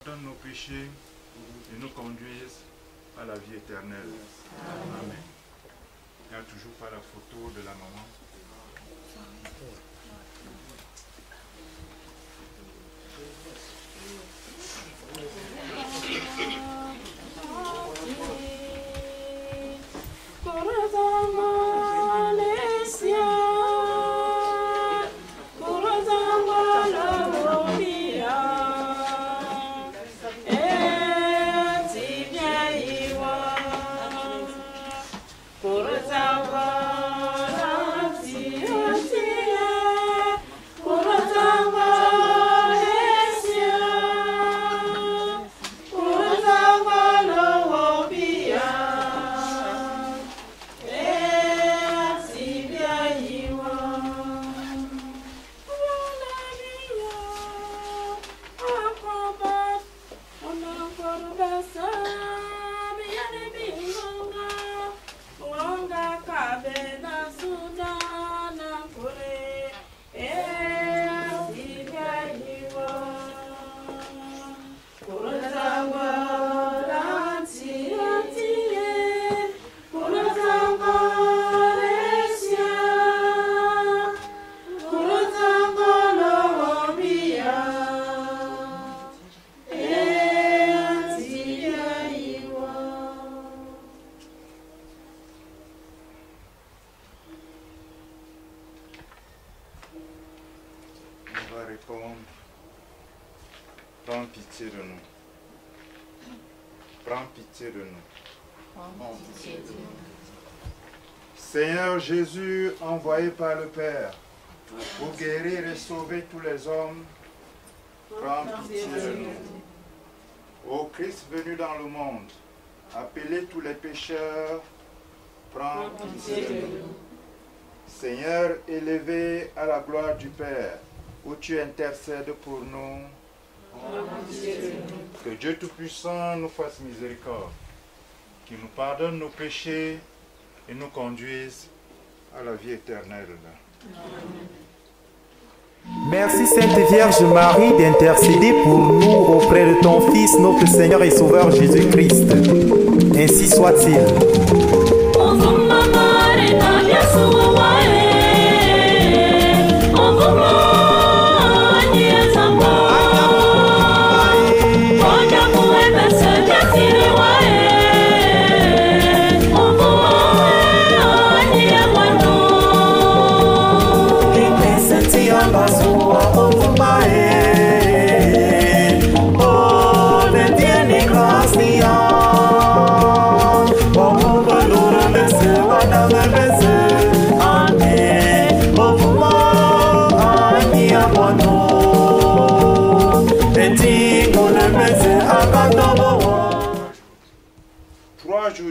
Pardonne nos péchés et nous conduise à la vie éternelle. Amen. Il n'y a toujours pas la photo de la maman. Prends pitié de nous. Prends pitié de nous. Prends pitié de nous. Seigneur Jésus, envoyé par le Père pour guérir et sauver tous les hommes, prends pitié de nous. Ô Christ venu dans le monde, appelez tous les pécheurs, prends pitié de nous. Seigneur, élevé à la gloire du Père, où tu intercèdes pour nous, que Dieu Tout-Puissant nous fasse miséricorde, qu'il nous pardonne nos péchés et nous conduise à la vie éternelle. Merci Sainte Vierge Marie d'intercéder pour nous auprès de ton Fils, notre Seigneur et Sauveur Jésus-Christ. Ainsi soit-il.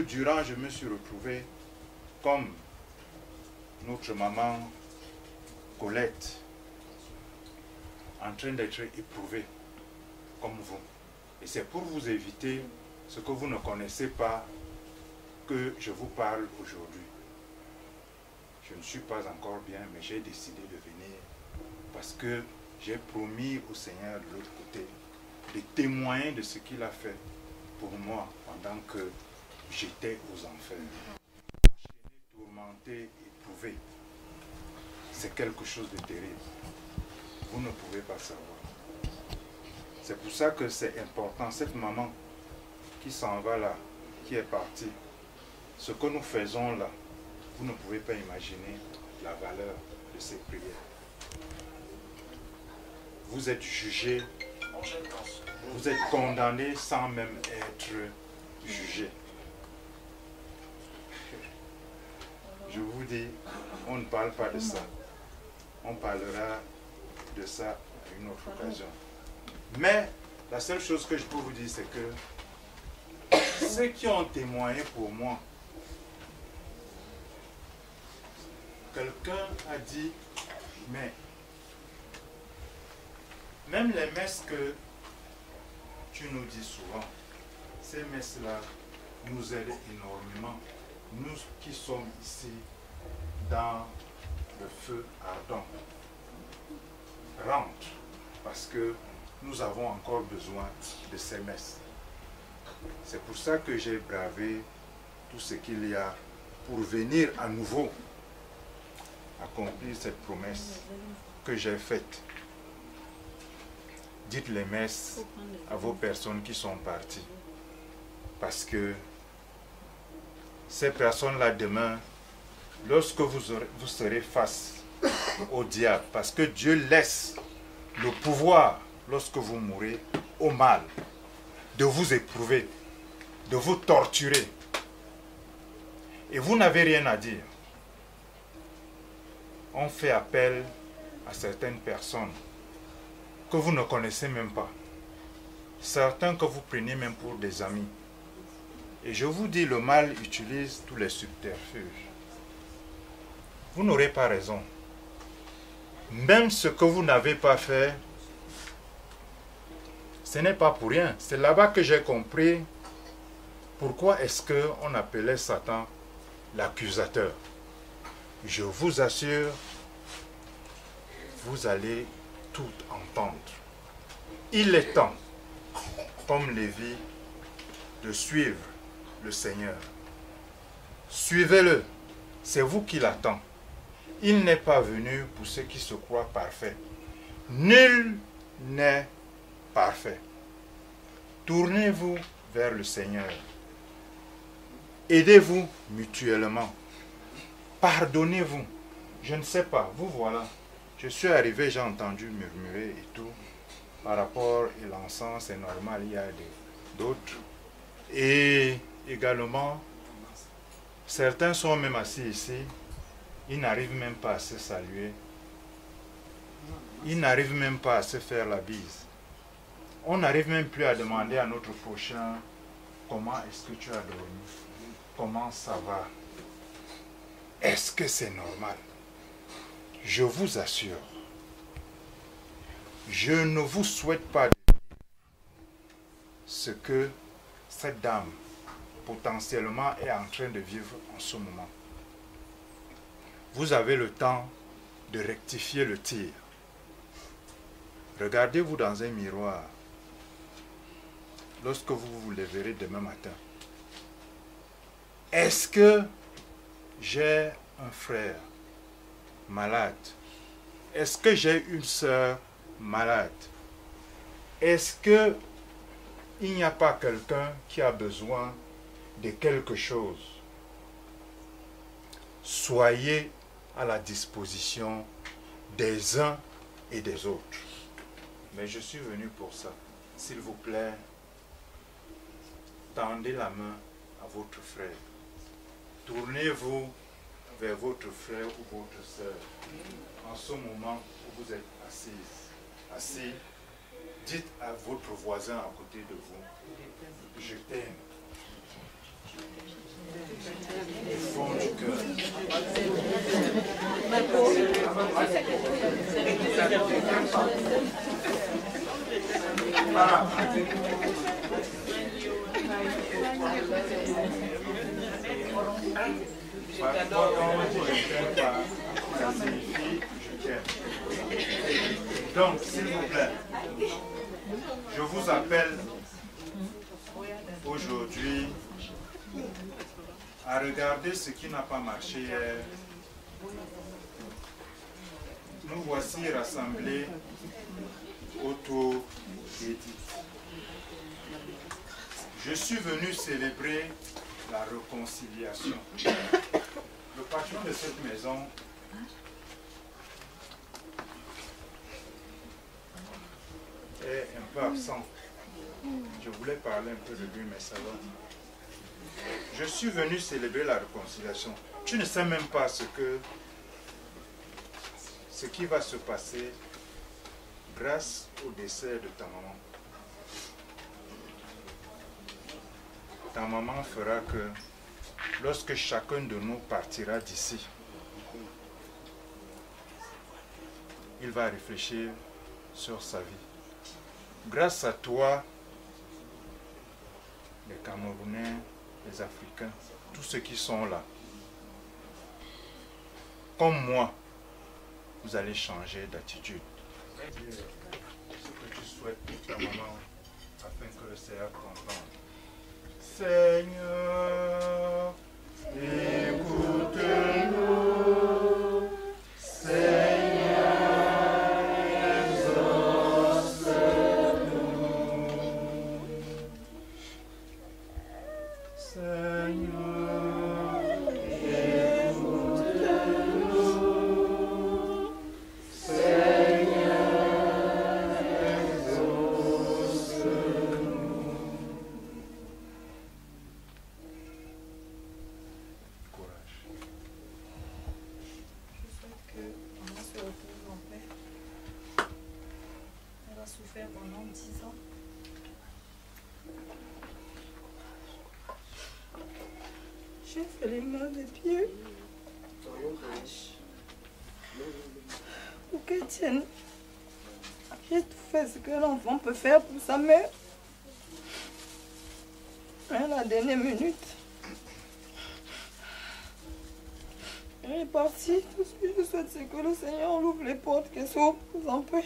Durant, je me suis retrouvé comme notre maman Colette, en train d'être éprouvée comme vous. Et c'est pour vous éviter ce que vous ne connaissez pas que je vous parle aujourd'hui. Je ne suis pas encore bien, mais j'ai décidé de venir parce que j'ai promis au Seigneur de l'autre côté de témoigner de ce qu'il a fait pour moi pendant que j'étais aux enfers. Enchaîné, tourmenté, éprouvé. C'est quelque chose de terrible. Vous ne pouvez pas savoir. C'est pour ça que c'est important. Cette maman qui s'en va là, qui est partie, ce que nous faisons là, vous ne pouvez pas imaginer la valeur de ces prières. Vous êtes jugé, vous êtes condamné sans même être jugé. Je vous dis, on ne parle pas de ça. On parlera de ça à une autre occasion. Mais la seule chose que je peux vous dire, c'est que ceux qui ont témoigné pour moi, quelqu'un a dit, mais même les messes que tu nous dis souvent, ces messes-là nous aident énormément. Nous qui sommes ici dans le feu ardent, rentre, parce que nous avons encore besoin de ces messes. C'est pour ça que j'ai bravé tout ce qu'il y a pour venir à nouveau accomplir cette promesse que j'ai faite. Dites les messes à vos personnes qui sont parties. Parce que ces personnes-là demain, lorsque vous serez face au diable, parce que Dieu laisse le pouvoir, lorsque vous mourrez, au mal, de vous éprouver, de vous torturer. Et vous n'avez rien à dire. On fait appel à certaines personnes que vous ne connaissez même pas. Certains que vous prenez même pour des amis. Et je vous dis, le mal utilise tous les subterfuges. Vous n'aurez pas raison. Même ce que vous n'avez pas fait, ce n'est pas pour rien. C'est là-bas que j'ai compris pourquoi est-ce qu'on appelait Satan l'accusateur. Je vous assure, vous allez tout entendre. Il est temps, comme Lévi, de suivre le Seigneur. Suivez-le, c'est vous qui l'attend. Il n'est pas venu pour ceux qui se croient parfaits. Nul n'est parfait. Tournez-vous vers le Seigneur. Aidez-vous mutuellement. Pardonnez-vous. Je ne sais pas, vous voilà. Je suis arrivé, j'ai entendu murmurer et tout. Par rapport à l'encens, c'est normal, il y a d'autres. Et également, certains sont même assis ici. Ils n'arrivent même pas à se saluer. Ils n'arrivent même pas à se faire la bise. On n'arrive même plus à demander à notre prochain comment est-ce que tu as dormi? Comment ça va? Est-ce que c'est normal? Je vous assure, je ne vous souhaite pas de vivre ce que cette dame potentiellement est en train de vivre en ce moment. Vous avez le temps de rectifier le tir. Regardez-vous dans un miroir lorsque vous vous lèverez demain matin. Est-ce que j'ai un frère malade? Est-ce que j'ai une sœur malade? Est-ce que il n'y a pas quelqu'un qui a besoin de quelque chose? Soyez à la disposition des uns et des autres. Mais je suis venu pour ça. S'il vous plaît, tendez la main à votre frère. Tournez-vous vers votre frère ou votre sœur. En ce moment où vous êtes assis, dites à votre voisin à côté de vous, je t'aime. Du fond du cœur. Parfois, quand on dit je t'aime pas, ça signifie je t'aime. Donc, s'il vous plaît, je vous appelle aujourd'hui à regarder ce qui n'a pas marché hier. Nous voici rassemblés autour d'Édith. Je suis venu célébrer la réconciliation. Le patron de cette maison est un peu absent. Je voulais parler un peu de lui, mais ça va. Je suis venu célébrer la réconciliation. Tu ne sais même pas ce qui va se passer grâce au décès de ta maman. Ta maman fera que lorsque chacun de nous partira d'ici, il va réfléchir sur sa vie. Grâce à toi, les Camerounais, les Africains, tous ceux qui sont là, comme moi, vous allez changer d'attitude. Ce que tu souhaite pour ta maman, afin que le Seigneur comprenne. Seigneur, écoute-nous. Seigneur, exauce-nous. Seigneur, écoute-nous. Seigneur, exauce-nous. Courage. Je souhaite que maman se retrouve en paix. Elle a souffert pendant 10 ans. J'ai fait les mains des pieds. Pour qu'elle tienne. J'ai tout fait ce que l'enfant peut faire pour sa mère. À la dernière minute, elle est partie. Tout ce que je souhaite, c'est que le Seigneur ouvre les portes, qu'elle s'ouvre en paix.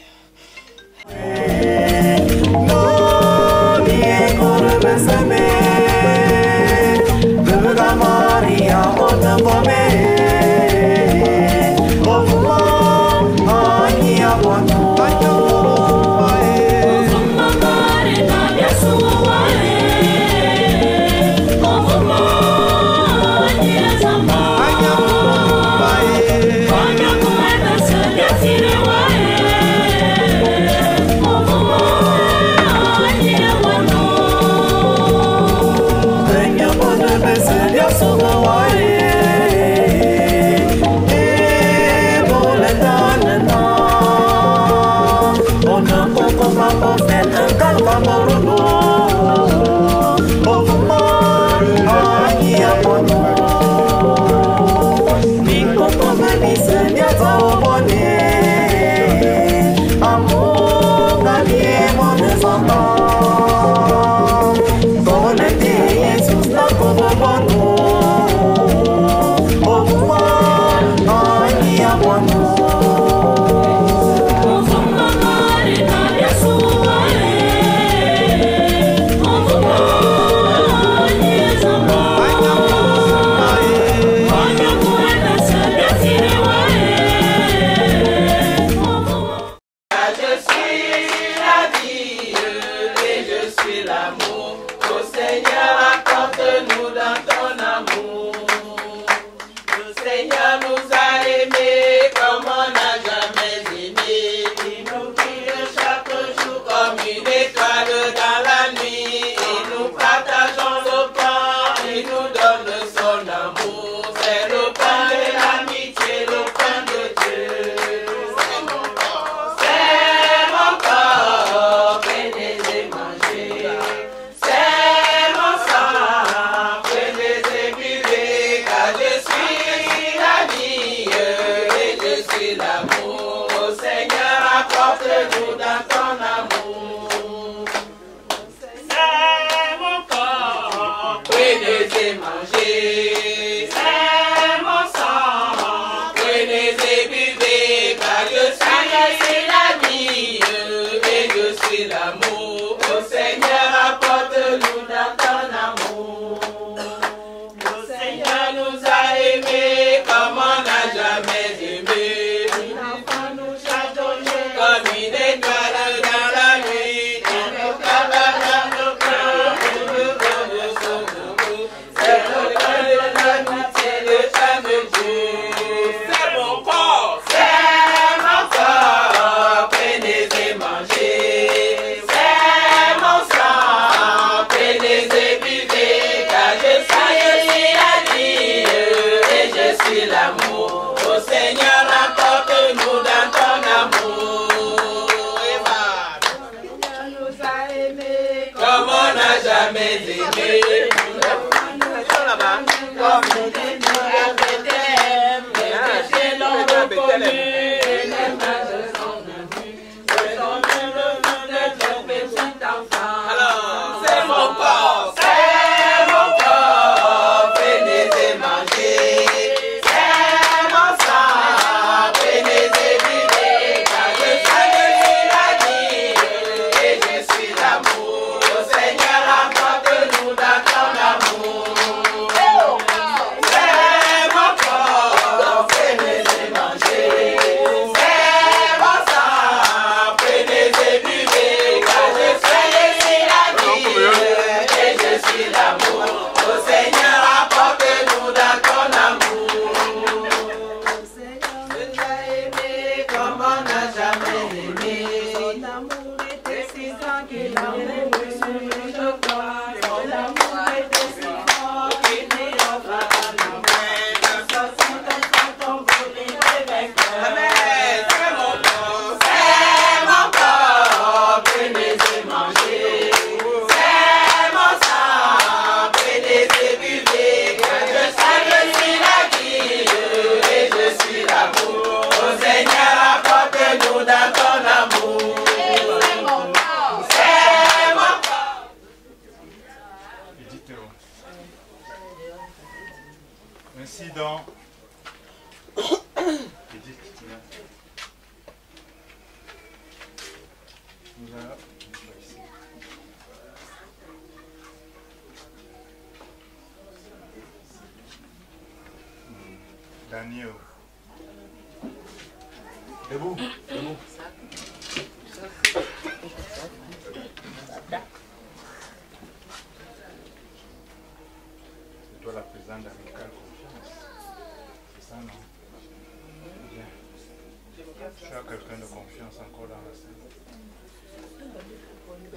Ainsi donc, nous allons ici. Daniel. Debout, debout. C'est toi la présidente d'Amical Confiance. C'est ça, non? Bien. Tu as quelqu'un de confiance encore dans la scène?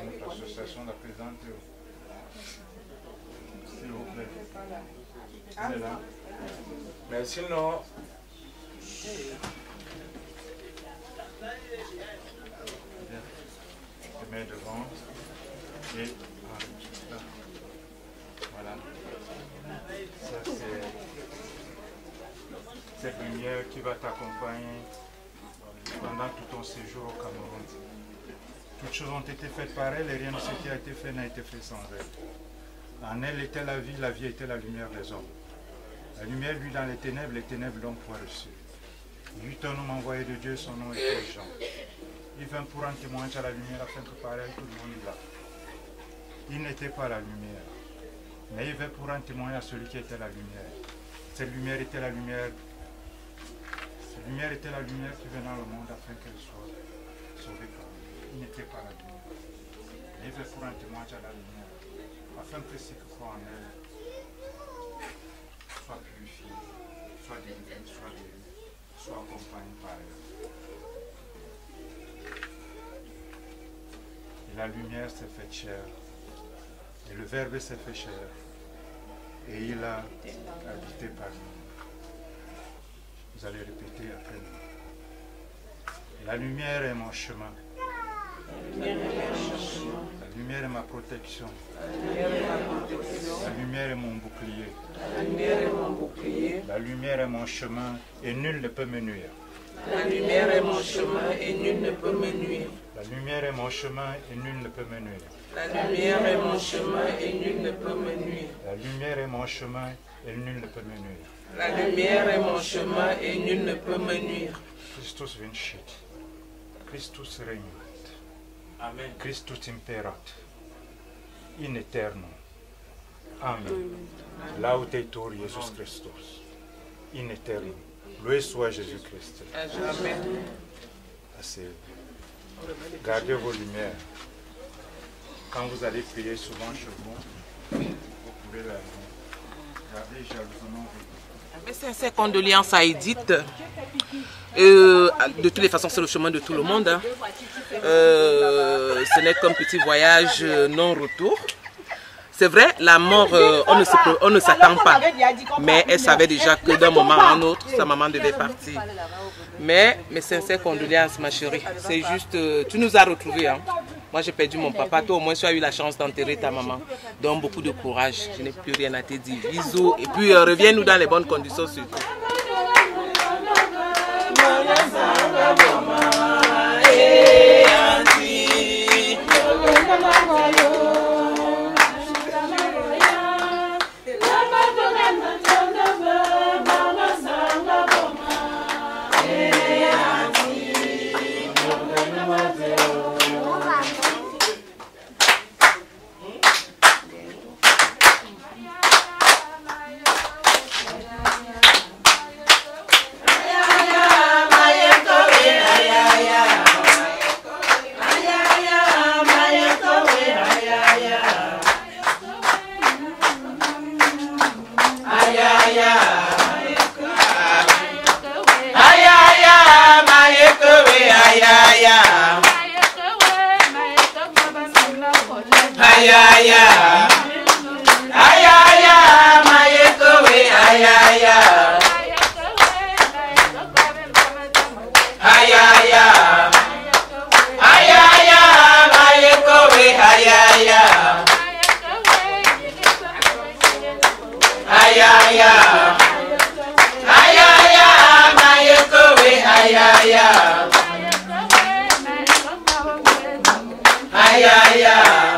Notre association la présente. S'il vous plaît. Elle est là. Mais sinon... Je mets devant et là. Voilà. Ça c'est cette lumière qui va t'accompagner pendant tout ton séjour au Cameroun. Toutes choses ont été faites par elle et rien de ce qui a été fait n'a été fait sans elle. En elle était la vie était la lumière des hommes. La lumière lui dans les ténèbres l'ont point reçu. Il eut un homme envoyé de Dieu, son nom était Jean. Il vint pour un témoignage à la lumière afin que par elle tout le monde là. Il n'était pas la lumière, mais il vint pour un témoignage à celui qui était la lumière. Cette lumière était la lumière. Cette lumière était la lumière qui venait dans le monde afin qu'elle soit sauvée par lui. Il n'était pas la lumière, mais il vint pour un témoignage à la lumière afin que ceux qui croient en elle soient purifiés, soient délivrés, soient guéris, soient accompagnés par elle. Et la lumière s'est faite chair, et le Verbe s'est fait chair, et il a habité parmi nous. Vous allez répéter après nous. La lumière est mon chemin. La lumière est ma protection. La lumière est mon bouclier. La lumière est mon chemin et nul ne peut me nuire. La lumière est mon chemin et nul ne peut me nuire. La lumière est mon chemin et nul ne peut me nuire. La lumière est mon chemin et nul ne peut me nuire. La lumière est mon chemin et nul ne peut me nuire. La lumière est mon chemin et nul ne peut me nuire. Christus vincit. Christus regnat. Amen. Christus imperat. In aeterno. Amen. Laudetur Jesus Christus. In aeterno. Loué soit Jésus-Christ. Amen. Asseyez-vous. Gardez vos lumières. Quand vous allez prier souvent chez vous, vous pouvez la garder jalousement. Mes sincères condoléances à Edith. De toutes les façons, c'est le chemin de tout le monde. Hein. Ce n'est qu'un petit voyage non-retour. C'est vrai, la mort, on ne s'attend pas. Mais elle savait déjà que d'un moment à un autre, sa maman devait partir. Mais mes sincères condoléances, ma chérie. C'est juste, tu nous as retrouvés. Hein. Moi, j'ai perdu mon papa. Toi, au moins, tu as eu la chance d'enterrer ta maman. Donc, beaucoup de courage. Je n'ai plus rien à te dire. Bisous. Et puis, reviens-nous dans les bonnes conditions surtout. Ay, ay, ay.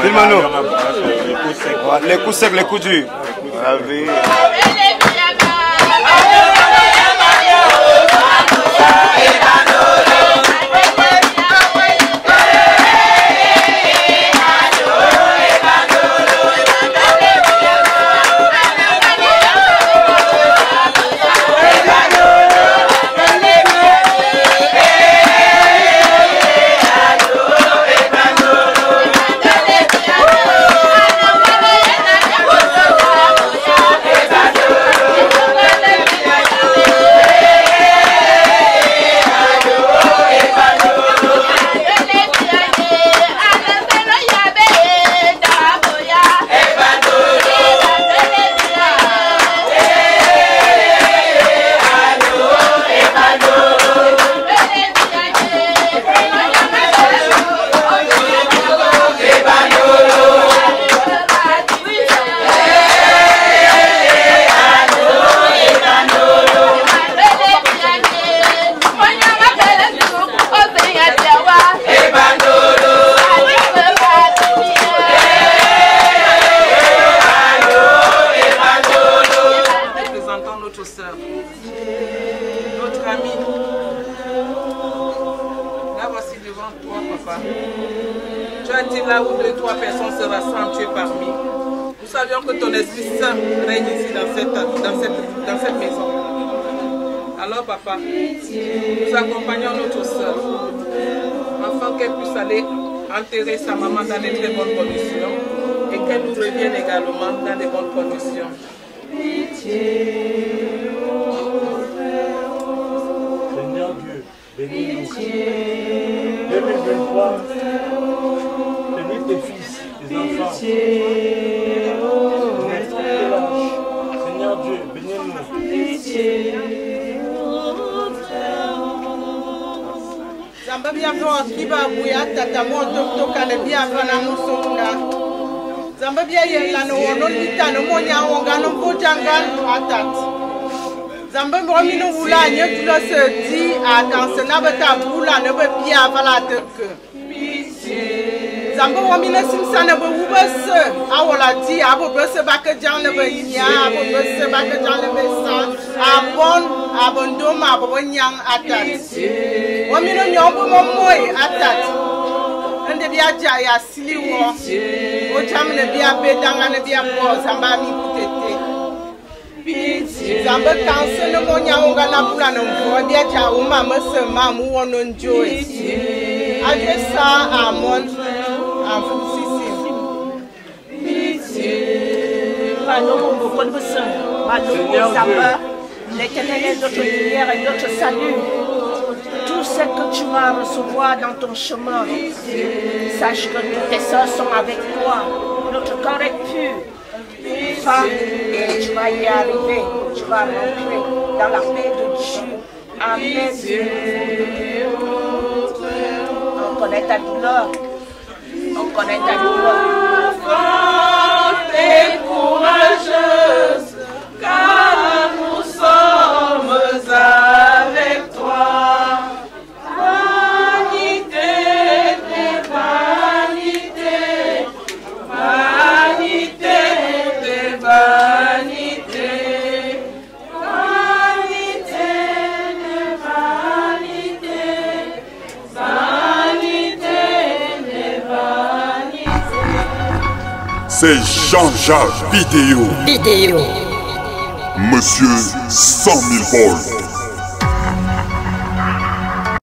Filme-nous. Les coups secs, les coups durs. Tu as dit là où 2 ou 3 personnes se rassemblent, tu es parmi. Nous savions que ton Esprit Saint règne ici dans cette maison. Alors papa, nous accompagnons notre soeur afin qu'elle puisse aller enterrer sa maman dans de très bonnes conditions et qu'elle nous revienne également dans de bonnes conditions. Seigneur Dieu, bénis-nous. 2023, bénis tes fils, tes enfants. Seigneur Dieu, bénis-nous. Zamba bienvenue kiba buya tata moto toka le bienvenue na musonga. Zamba biya la no wono litano monya wonga no bojangal atat. Zamba bromino wula nye tu la se di atanse na beta wula ne be bia vala teke. Zamba bromino simsa ne be wubese awola di abo bese bake jan ne be nya abo bese bake jan ne be sa abondoma abo nyang atat. Wamino nyombo momoy atat. Ende bia jaya siliwo. O chamne bia bedanga ne bia bo zamba mi kutete. Zamba kanse no monya onga na pula no mbo bia ja uma mese mamu wono njoy. Aje sa amon afusisi. L'Éternel est notre lumière et notre salut. Tout ce que tu vas recevoir dans ton chemin, sache que toutes tes soeurs sont avec toi. Notre corps est pur. Va et tu vas y arriver. Tu vas rentrer dans la paix de Dieu. Amen. On connaît ta douleur. On connaît ta douleur. Forte et courageuse, car nous sommes avec toi. Vanité des vanités, vanité des vanités, vanité des vanités, vanité des vanités. C'est Jean-Jacques Vidéo. Vidéo. Monsieur 100 000 volts.